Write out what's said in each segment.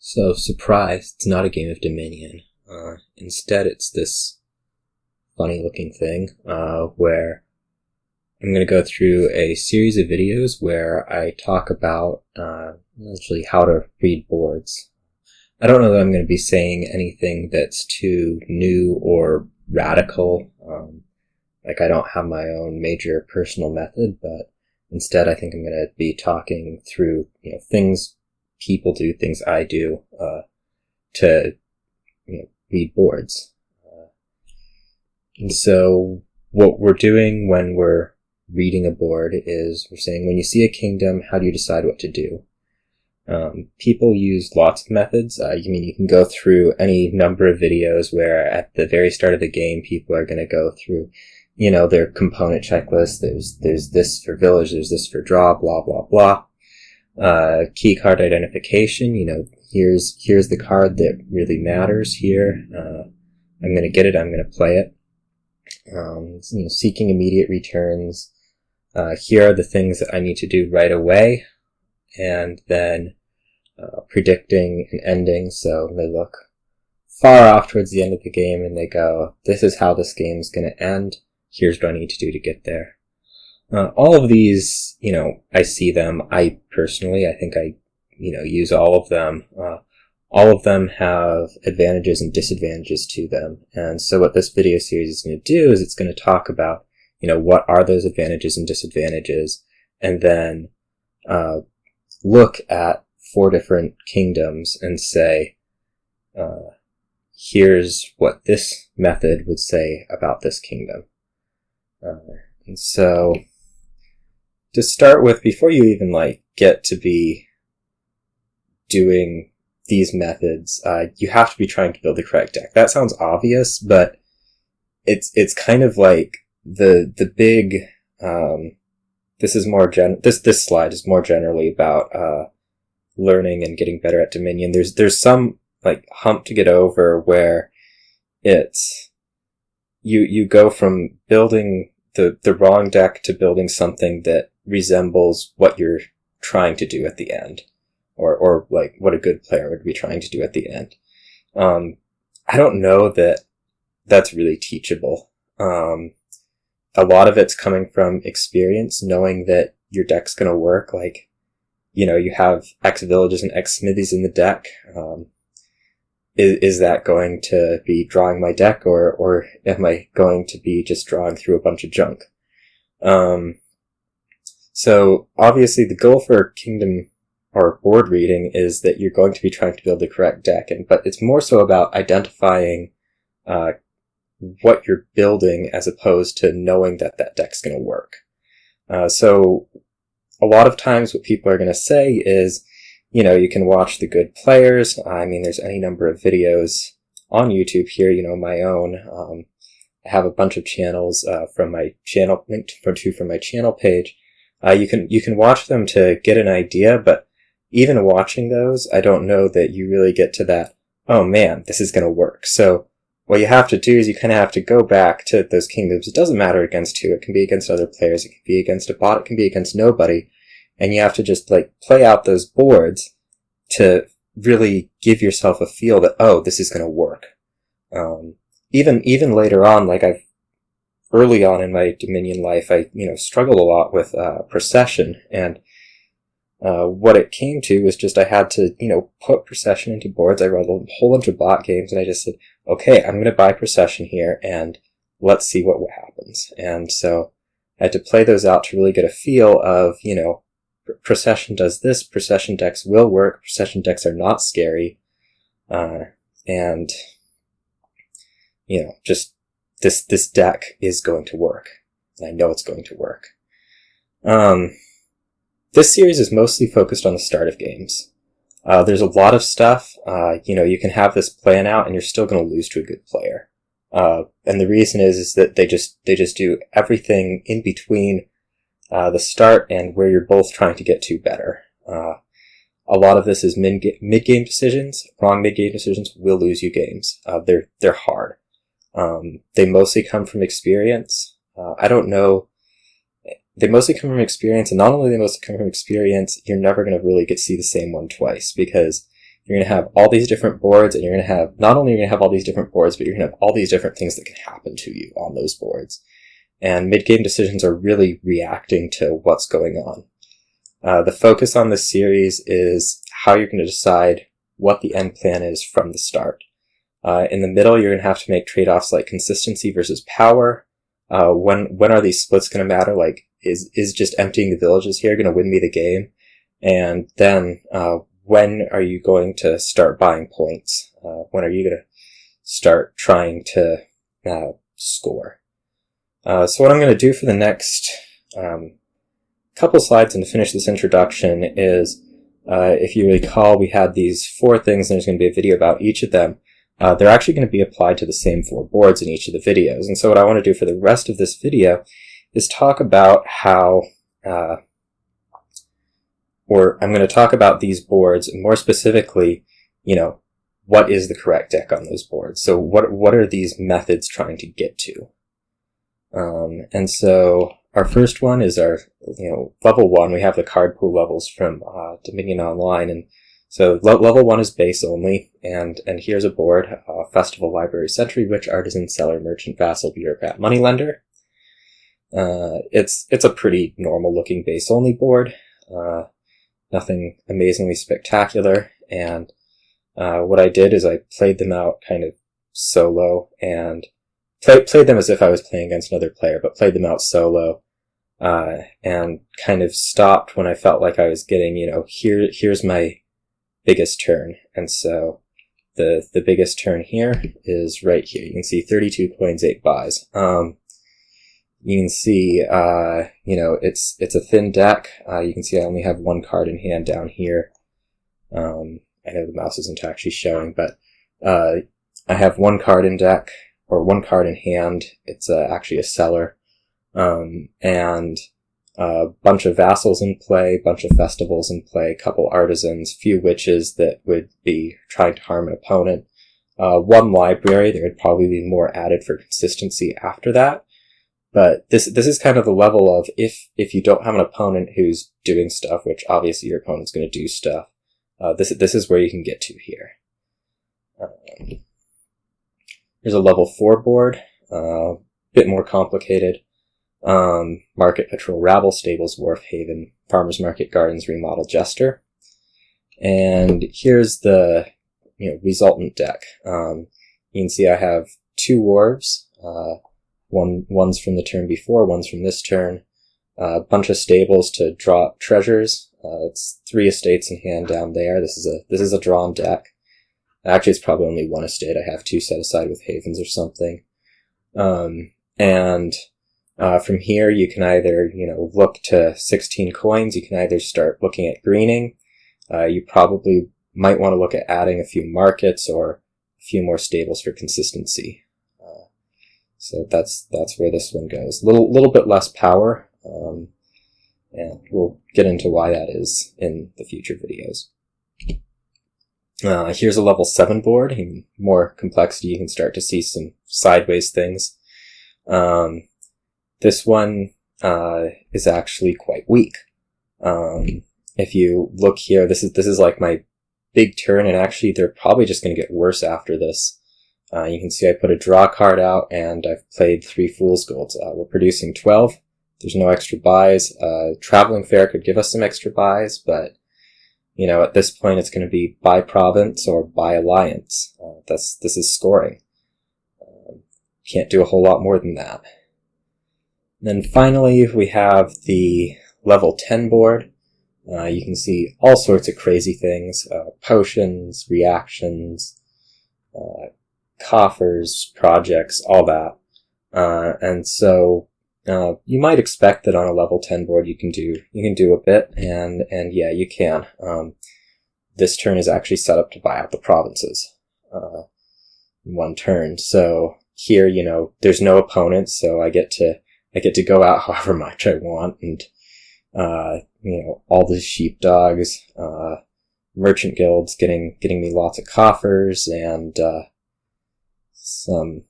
So, surprise, it's not a game of Dominion. Instead, it's this funny looking thing, where I'm going to go through a series of videos where I talk about, essentially how to read boards. I don't know that I'm going to be saying anything that's too new or radical. Like I don't have my own major personal method, but instead I think I'm going to be talking through, things people do, things I do, to, read boards. And so what we're doing when we're reading a board is we're saying, when you see a kingdom, how do you decide what to do? People use lots of methods. You can go through any number of videos where at the very start of the game, people are going to go through, their component checklist. There's this for village, there's this for draw, blah, blah, blah. Key card identification, here's the card that really matters here. I'm going to get it, I'm going to play it. Seeking immediate returns. Here are the things that I need to do right away. And then predicting an ending. So they look far off towards the end of the game and they go, this is how this game's going to end. Here's what I need to do to get there. All of these, I see them. I personally, I think I, use all of them. All of them have advantages and disadvantages to them. And so what this video series is going to do is it's going to talk about, what are those advantages and disadvantages, and then look at 4 different kingdoms and say, here's what this method would say about this kingdom. And so, to start with, before you even get to be doing these methods, you have to be trying to build the correct deck. That sounds obvious, but it's kind of like the big, this is more this slide is more generally about, learning and getting better at Dominion. There's some, hump to get over where it's, you go from building the wrong deck to building something that resembles what you're trying to do at the end. Or what a good player would be trying to do at the end. I don't know that that's really teachable. A lot of it's coming from experience, knowing that your deck's gonna work. You have X villages and X smithies in the deck. Is that going to be drawing my deck, or am I going to be just drawing through a bunch of junk? So obviously the goal for Kingdom or board reading is that you're going to be trying to build the correct deck, but it's more so about identifying what you're building as opposed to knowing that deck's going to work. So a lot of times what people are going to say is, you can watch the good players. There's any number of videos on YouTube here, my own. I have a bunch of channels from my channel, linked from my channel page. You can watch them to get an idea, but even watching those, I don't know that you really get to that, oh man, this is going to work. So what you have to do is you kind of have to go back to those kingdoms. It doesn't matter against who. It can be against other players. It can be against a bot. It can be against nobody. And you have to just play out those boards to really give yourself a feel that, oh, this is going to work. Even later on, early on in my Dominion life, I, struggled a lot with, procession, and, what it came to was just I had to, put procession into boards. I wrote a whole bunch of bot games, and I just said, okay, I'm going to buy procession here, and let's see what happens. And so I had to play those out to really get a feel of, procession does this, procession decks will work, procession decks are not scary, and, just this deck is going to work. And I know it's going to work. This series is mostly focused on the start of games. There's a lot of stuff, you can have this plan out and you're still going to lose to a good player. And the reason is that they just do everything in between, the start and where you're both trying to get to better. A lot of this is mid-game decisions. Wrong mid-game decisions will lose you games. They're hard. They mostly come from experience. I don't know. They mostly come from experience, and not only they mostly come from experience, you're never going to really get to see the same one twice, because you're going to have all these different boards, and you're going to have, not only are you going to have all these different boards, but you're going to have all these different things that can happen to you on those boards. And mid-game decisions are really reacting to what's going on. The focus on this series is how you're going to decide what the end plan is from the start. In the middle, you're going to have to make trade-offs like consistency versus power. When are these splits going to matter? Like, is just emptying the villages here going to win me the game? And then, when are you going to start buying points? When are you going to start trying to score? So what I'm going to do for the next couple slides and to finish this introduction is, if you recall, we had these 4 things, and there's going to be a video about each of them. They're actually going to be applied to the same 4 boards in each of the videos. And so what I want to do for the rest of this video is talk about how, or I'm going to talk about these boards, and more specifically, what is the correct deck on those boards? So what are these methods trying to get to? And so our first one is our, level 1. We have the card pool levels from Dominion Online, and so level 1 is base only, and here's a board: Festival, Library, Sentry, Witch, Artisan, Seller, Merchant, Vassal, Bureaucrat, Moneylender. It's a pretty normal looking base only board. Nothing amazingly spectacular, and what I did is I played them out kind of solo, and played them as if I was playing against another player, but played them out solo, and kind of stopped when I felt like I was getting, here's my biggest turn. And so the biggest turn here is right here. You can see 32 coins, 8 buys. You can see, it's a thin deck. You can see I only have 1 card in hand down here. I know the mouse isn't actually showing, but I have 1 card in deck, or 1 card in hand. It's actually a Seller. And a bunch of Vassals in play, bunch of Festivals in play, couple Artisans, few Witches that would be trying to harm an opponent. 1 Library. There would probably be more added for consistency after that. But this is kind of the level of if you don't have an opponent who's doing stuff, which obviously your opponent's going to do stuff, this is where you can get to here. There's a level 4 board, bit more complicated. Market Patrol, Rabble, Stables, Wharf, Haven, Farmers Market, Gardens, Remodel, Jester. And here's the resultant deck. You can see I have 2 Wharves. One's from the turn before, one's from this turn. A bunch of Stables to draw up treasures. It's 3 estates in hand down there. This is a drawn deck. Actually, it's probably only 1 estate. I have 2 set aside with Havens or something. From here, you can either, look to 16 coins. You can either start looking at greening. You probably might want to look at adding a few markets or a few more stables for consistency. So that's where this one goes. Little bit less power, and we'll get into why that is in the future videos. Here's a level 7 board. Even more complexity, you can start to see some sideways things. This one is actually quite weak. If you look here, this is like my big turn, and actually they're probably just going to get worse after this. You can see I put a draw card out, and I've played 3 Fool's Golds. We're producing 12. There's no extra buys. Traveling Fair could give us some extra buys, but at this point it's going to be by province or by alliance. This is scoring. Can't do a whole lot more than that. Then finally, we have the level 10 board. You can see all sorts of crazy things, potions, reactions, coffers, projects, all that. And so you might expect that on a level 10 board you can do a bit, and yeah, you can. This turn is actually set up to buy out the provinces in 1 turn. So here, there's no opponent, so I get to go out however much I want, and all the sheepdogs, merchant guilds getting me lots of coffers, and some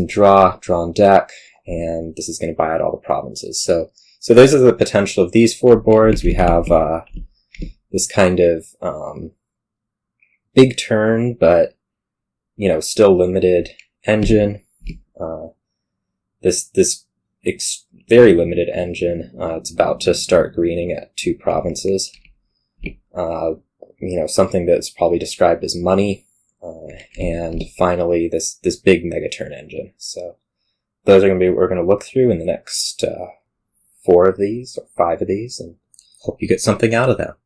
drawn deck, and this is going to buy out all the provinces. So those are the potential of these 4 boards. We have this kind of big turn, but, still limited engine. This very limited engine, it's about to start greening at 2 provinces. Something that's probably described as money. And finally, this big megaturn engine. So those are going to be what we're going to look through in the next 4 of these or 5 of these, and hope you get something out of that.